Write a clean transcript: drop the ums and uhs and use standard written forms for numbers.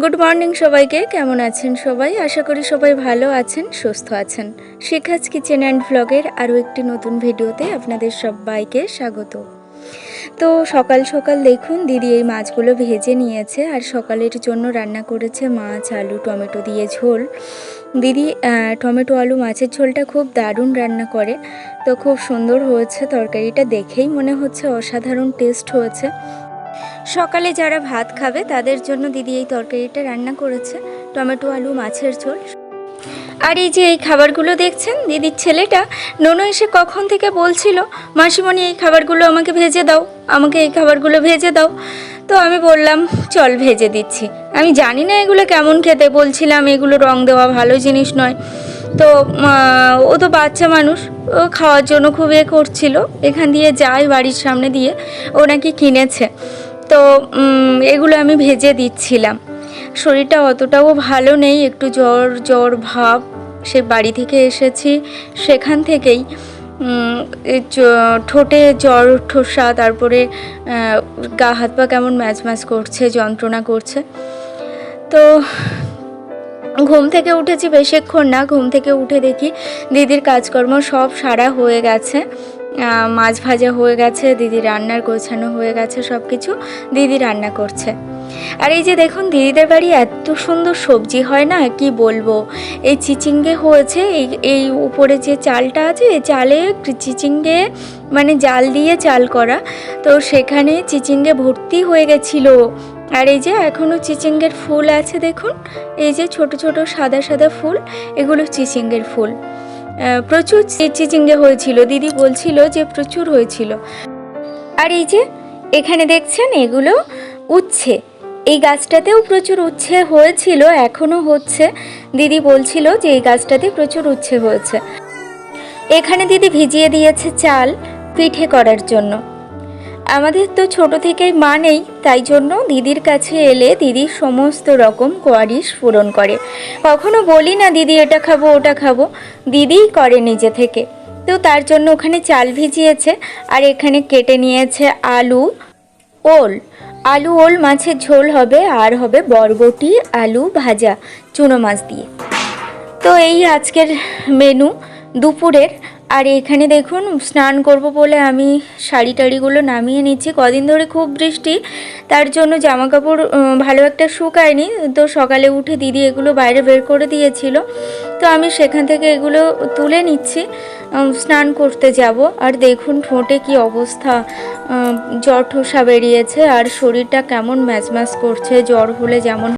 Good morning সবাইকে। কেমন আছেন সবাই? আশা করি সবাই ভালো আছেন, সুস্থ আছেন। শিখাজ কিচেন অ্যান্ড ভ্লগের আরও একটি নতুন ভিডিওতে আপনাদের সবাইকে স্বাগত। তো সকাল সকাল দেখুন দিদি এই মাছগুলো ভেজে নিয়েছে আর সকালের জন্য রান্না করেছে মাছ, আলু, টমেটো দিয়ে ঝোল। দিদি টমেটো আলু মাছের ঝোলটা খুব দারুণ রান্না করে, তো খুব সুন্দর হয়েছে। তরকারিটা দেখেই মনে হচ্ছে অসাধারণ টেস্ট হয়েছে। সকালে যারা ভাত খাবে তাদের জন্য দিদি এই তরকারিটা রান্না করেছে, টমেটো আলু মাছের ঝোল। আর এই যে এই খাবারগুলো দেখছেন, দিদির ছেলেটা ননু এসে কখন থেকে বলছিল মাসিমণি এই খাবারগুলো আমাকে ভেজে দাও, আমাকে এই খাবারগুলো ভেজে দাও। তো আমি বললাম চল ভেজে দিচ্ছি। আমি জানি না এগুলো কেমন খেতে, বলছিলাম এগুলো রং দেওয়া ভালো জিনিস নয়। তো ও তো বাচ্চা মানুষ, ও খাওয়ার জন্য খুব করছিল। এখান দিয়ে যায় বাড়ির সামনে দিয়ে, ও নাকি কিনেছে। তো এগুলো আমি ভেজে দিচ্ছিলাম। শরীরটা অতটাও ভালো নেই, একটু জ্বর জ্বর ভাব। সে বাড়ি থেকে এসেছি, সেখান থেকেই ঠোঁটে জ্বর, ঠোসা, তারপরে গা হাত পা কেমন ম্যাজ ম্যাজ করছে, যন্ত্রণা করছে। তো ঘুম থেকে উঠেছি বেশিক্ষণ না, ঘুম থেকে উঠে দেখি দিদির কাজকর্ম সব সারা হয়ে গেছে। মাছ ভাজা হয়ে গেছে, দিদি রান্নার গোছানো হয়ে গেছে, সব কিছু দিদি রান্না করছে। আর এই যে দেখুন দিদিদের বাড়ি এত সুন্দর সবজি হয় না, কি বলবো। এই চিচিঙ্গে হয়েছে, এই উপরে যে চালটা আছে, এই চালে চিচিঙ্গে মানে জাল দিয়ে চাল করা, তো সেখানে চিচিঙ্গে ভর্তি হয়ে গেছিলো। আর এই যে এখনও চিচিঙ্গের ফুল আছে দেখুন, এই যে ছোট ছোট সাদা সাদা ফুল, এগুলো চিচিঙ্গের ফুল। প্রচুর চিচিঙ্গে হয়েছিল, দিদি বলছিল যে প্রচুর হয়েছিল। আর এই যে এখানে দেখছেন এগুলো উচ্ছে, এই গাছটাতেও প্রচুর উচ্ছে হয়েছিল, এখনও হচ্ছে। দিদি বলছিল যে এই গাছটাতে প্রচুর উচ্ছে হয়েছে। এখানে দিদি ভিজিয়ে দিয়েছে চাল পিঠে করার জন্য। আমাদের তো ছোট থেকেই মা নেই, তাই জন্য দিদির কাছে এলে দিদি সমস্ত রকম কোয়ারিশ পূরণ করে। কখনো বলি না দিদি এটা খাবো ওটা খাবো, দিদিই করে নিজে থেকে। তো তার জন্য ওখানে চাল ভিজিয়েছে, আর এখানে কেটে নিয়েছে আলু, ওল মাছের ঝোল হবে, আর হবে বরবটি আলু ভাজা চুনো মাছ দিয়ে। তো এই আজকের মেনু দুপুরের। আর এখানে দেখুন স্নান করব বলে আমি শাড়ি টাড়িগুলো নামিয়ে নিচ্ছি। কদিন ধরে খুব বৃষ্টি, তার জন্য জামা কাপড় ভালো একটা শুকায়নি। তো সকালে উঠে দিদি এগুলো বাইরে বের করে দিয়েছিল, তো আমি সেখান থেকে এগুলো তুলে নিচ্ছি, স্নান করতে যাব। আর দেখুন ঠোঁটে কি অবস্থা, জ্বর ঠোসা বেরিয়েছে, আর শরীরটা কেমন ম্যাজম্যাজ করছে, জ্বর হলে যেমন